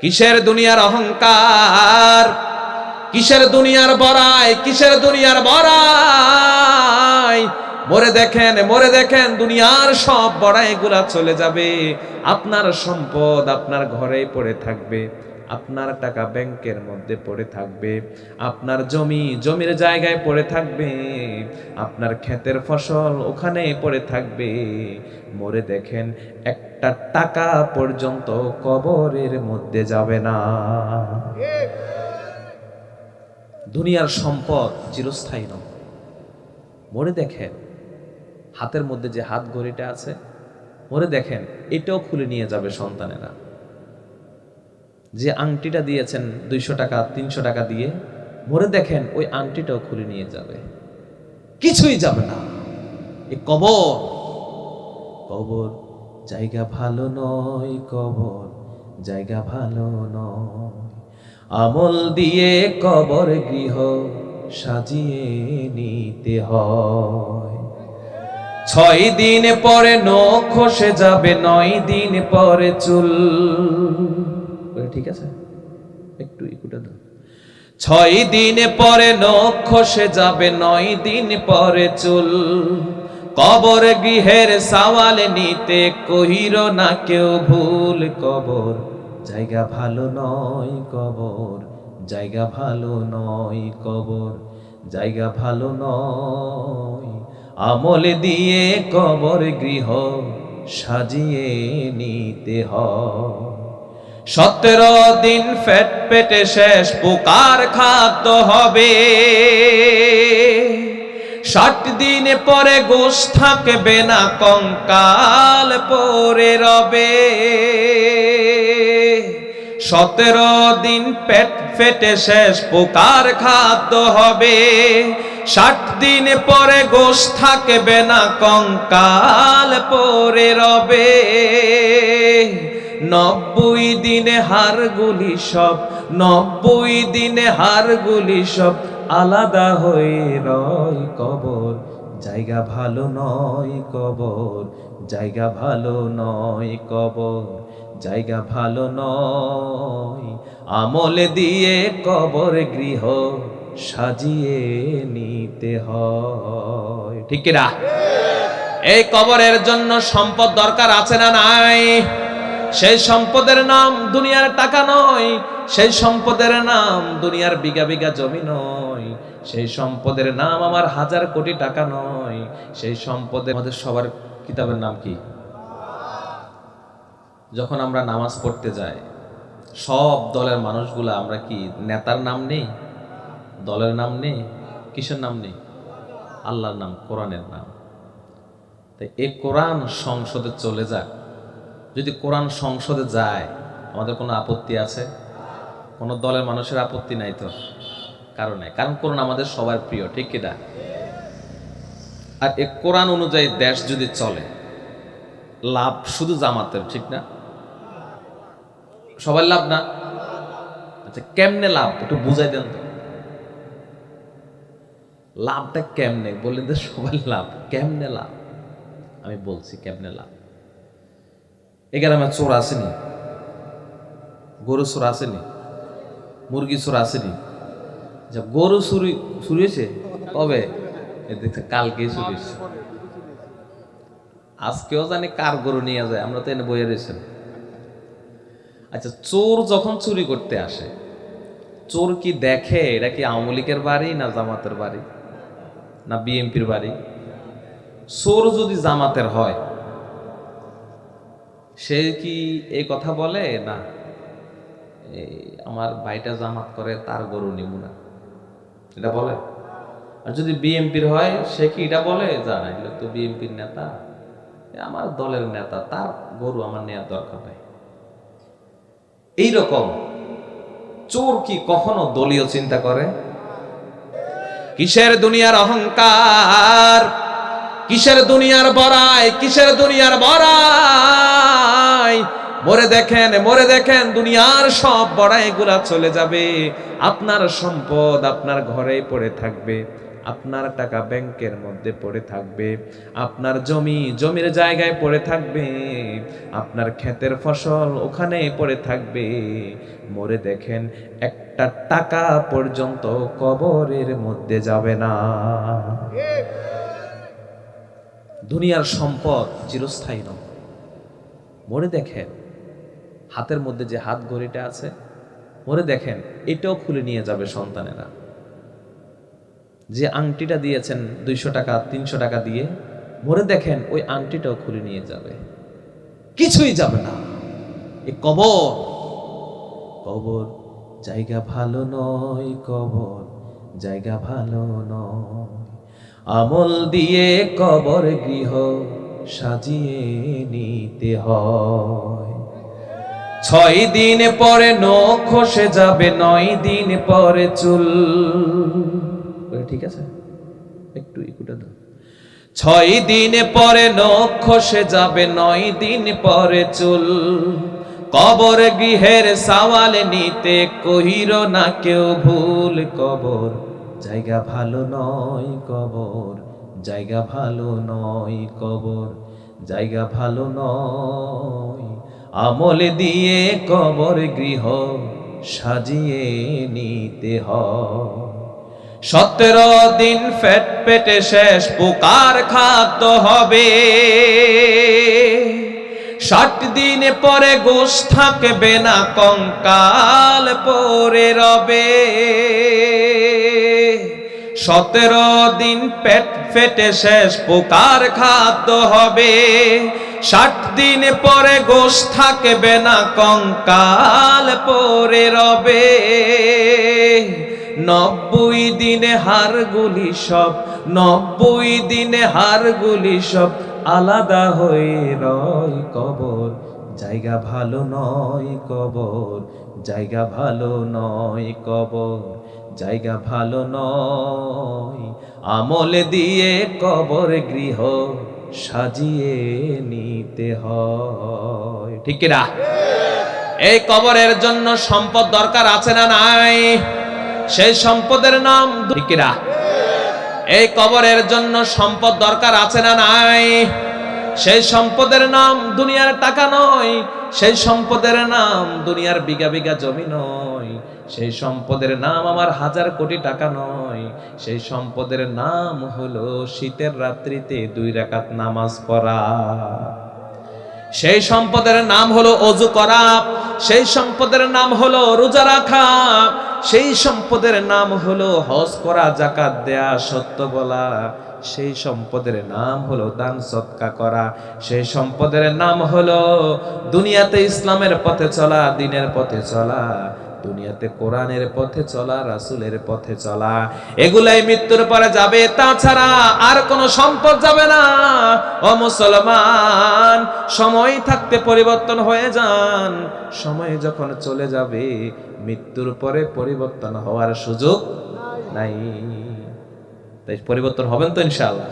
কিসের দুনিয়ার অহংকার, কিসের দুনিয়ার বড়াই, কিসের দুনিয়ার বড়াই। মরে দেখেন দুনিয়ার সব বড়াইগুলা চলে যাবে। আপনার সম্পদ আপনার ঘরেই পড়ে থাকবে, আপনার টাকা ব্যাংকের মধ্যে পড়ে থাকবে, আপনার জমির জায়গায় পড়ে থাকবে, আপনার ক্ষেতের ফসল ওখানেই পড়ে থাকবে। মরে দেখেন একটা টাকা পর্যন্ত কবরের মধ্যে যাবে না। দুনিয়ার সম্পদ চিরস্থায়ী নয়। মরে দেখেন হাতের মধ্যে যে হাত ঘড়িটা আছে, মরে দেখেন এটাও খুলে নিয়ে যাবে সন্তানেরা। যে আংটিটা দিয়েছেন 200 টাকা 300 টাকা দিয়ে, মরে দেখেন ওই আংটিটাও খুলে নিয়ে যাবে, কিছুই যাবে না। এই কবর জায়গা ভালো নয়, কবর জায়গা ভালো নয়। আমল দিয়ে কবর গৃহ সাজিয়ে নিতে হয়। 6 দিন পরে নখ খসে যাবে, 9 দিন পরে চুল। ঠিক আছে, একটু ইকুটা দাও। 6 দিন পরে নখ খসে যাবে, 9 দিন পরে চুল। কবর গৃহের সওয়াল নিতে কহির না কেউ ভুল। কবর জায়গা ভালো নয়, কবর জায়গা ভালো নয়, কবর জায়গা ভালো নয়। আমল দিয়ে কবর গৃহ সাজিয়ে নিতে হয়। 17 দিন পেটে শেষ পোকার খাদ্য হবে। 60 দিন পরে গোশ থাকবে না, কঙ্কাল পড়ে রবে। 17 দিন পেটে শেষ পোকার খাদ্য হবে। 60 দিন পরে গোশ থাকবে না, কঙ্কাল পড়ে রবে। 90 দিনে হাড়গুলি সব, 90 দিনে হাড়গুলি সব আলাদা হয়ে রয়। কবর জায়গা ভালো নয়, কবর জায়গা ভালো নয়, কবর জায়গা ভালো নয়। আমল দিয়ে কবর গৃহ সাজিয়ে নিতে হয়। ঠিক কিনা? এই কবরের জন্য সম্পদ দরকার আছে না নাই? সেই সম্পদের নাম দুনিয়ার টাকা নয়, সেই সম্পদের নাম দুনিয়ার বিঘা বিঘা জমি নয়, সেই সম্পদের নাম আমার 1000 কোটি টাকা নয়। সেই সম্পদের আমাদের সবার কিতাবের নাম কি? যখন আমরা নামাজ পড়তে যাই, সব দলের মানুষগুলা আমরা কি নেতার নাম নেই, দলের নাম নেই, কিসের নাম নেই? আল্লাহর নাম, কোরআনের নাম। তাই এই কোরআন সংসদে চলে যাক। যদি কোরআন সংসদে যায় আমাদের কোনো আপত্তি আছে? কোনো দলের মানুষের আপত্তি নাই তো? কারণ কোরআন আমাদের সবার প্রিয়। ঠিক কিনা? আর এই কোরআন অনুযায়ী দেশ যদি চলে, লাভ শুধু জামাতের, ঠিক না? সবার লাভ না? আচ্ছা, কেমনে লাভ একটু বুঝাই দেন তো। লাভটা কেমনে বললেন তো? সবার লাভ কেমনে লাভ? আমি বলছি কেমনে লাভ। এই গ্রামে চোর আসেনি? গরু চোর আসেনি? মুরগি চোর আসেনি? আচ্ছা, গরু চুরি হয়েছে কবে? দেখছে কালকে চুরি হয়েছে। আজকেও জানি কার গরু নিয়ে যায়, আমরা তো এনে বইয়ে রয়েছেন। আচ্ছা, চোর যখন চুরি করতে আসে, চোর কি দেখে এটা কি আওয়ামী লীগের বাড়ি না জামাতের বাড়ি না বিএনপির বাড়ি? চোর যদি জামাতের হয় সে কি এই কথা বলে না আমার ভাইটা জামাত করে তার গরু নিব না, এটা বলে? আর যদি বিএনপির হয় সে কি এটা বলে, জানা এগুলো তো বিএনপির নেতা, আমার দলের নেতা, তার গরু আমার নেওয়ার দরকার নাই। এইরকম চোর কি কখনো দলীয় চিন্তা করে? কিসের দুনিয়ার অহংকার, কিসের দুনিয়ার বড়াই, কিসের দুনিয়ার বড়াই। মরে দেখেন দুনিয়ার সব বড়াইগুলা চলে যাবে। আপনার সম্পদ আপনার ঘরেই পড়ে থাকবে, আপনার টাকা ব্যাংকের মধ্যে পড়ে থাকবে, আপনার জমির জায়গায় পড়ে থাকবে, আপনার ক্ষেতের ফসল ওখানে পড়ে থাকবে। মরে দেখেন একটা টাকা পর্যন্ত কবরের মধ্যে যাবে না। দুনিয়ার সম্পদ চিরস্থায়ী নয়। মরে দেখেন হাতের মধ্যে যে হাত ঘড়িটা আছে, মরে দেখেন এটাও খুলে নিয়ে যাবে সন্তানেরা। যে আংটিটা দিয়েছেন 200 টাকা 300 টাকা দিয়ে, মরে দেখেন ওই আংটিটাও খুলে নিয়ে যাবে, কিছুই যাবে না। এই কবর, কবর জায়গা ভালো নয়, কবর জায়গা ভালো নয়। আমল দিয়ে কবর গৃহ সাজিয়ে নিতে হয়। 6 দিন পরে নখ খসে যাবে, 9 দিন পরে চুল। ঠিক আছে, একটু ইকুটা দাও। 6 দিন পরে নখ খসে যাবে, 9 দিন পরে চুল। কবর গৃহের সওয়াল নিতে কহির না কেউ ভুল। কবর জায়গা ভালো নয়, কবর জায়গা ভালো নয়, কবর জায়গা ভালো নয়। আমল দিয়ে কবর গৃহ সাজিয়ে নিতে হয়। 17 দিন পেটে শেষ পোকার খাদ্য হবে। 60 দিন পরে গোশ থাকবে না, কঙ্কাল পরে রবে। 17 দিন পেট ফেটে শেষ পোকার খাদ্য হবে। 60 দিন পরে গোশ থাকবে না, কঙ্কাল পরে রবে। 90 দিনে হাড়গুলি সব, 90 দিনে হাড়গুলি সব আলাদা হয়ে রয়। কবর জায়গা ভালো নয়, কবর জায়গা ভালো নয়, কবর জায়গা ভালো নয়। আমল দিয়ে কবর গৃহ সাজিয়ে নিতে হয়। ঠিক না? এই কবরের জন্য সম্পদ দরকার আছে না নাই? সেই সম্পদের নাম ঠিক না? এই কবরের জন্য সম্পদ দরকার আছে না নাই? সেই সম্পদের নাম দুনিয়ার টাকা নয়, সেই সম্পদের নাম দুনিয়ার বিঘা বিঘা জমি নয়, সেই সম্পদের নাম আমার 1000 কোটি টাকা নয়। সেই সম্পদের নাম হলো শীতের রাত্রিতে 2 রাকাত নামাজ পড়া। সেই সম্পদের নাম হলো ওযু করা। সেই সম্পদের নাম হলো রোজা রাখা। সেই সম্পদের নাম হলো হজ করা, যাকাত দেয়া, সত্য বলা। সেই সম্পদের নাম হলো দান সদকা করা। সেই সম্পদের নাম হলো দুনিয়াতে ইসলামের পথে চলা, দ্বীনের পথে চলা, দুনিয়াতে কোরআনের পথে চলা, রাসূলের পথে চলা। এগুলাই মৃত্যুর পরে যাবে, তাছাড়া আর কোনো সম্পদ যাবে না। ও মুসলমান, সময় থাকতে পরিবর্তন হয়ে যান। সময় যখন চলে যাবে, মৃত্যুর পরে পরিবর্তন হওয়ার সুযোগ নাই। তাই পরিবর্তন হবেন তো ইনশাআল্লাহ।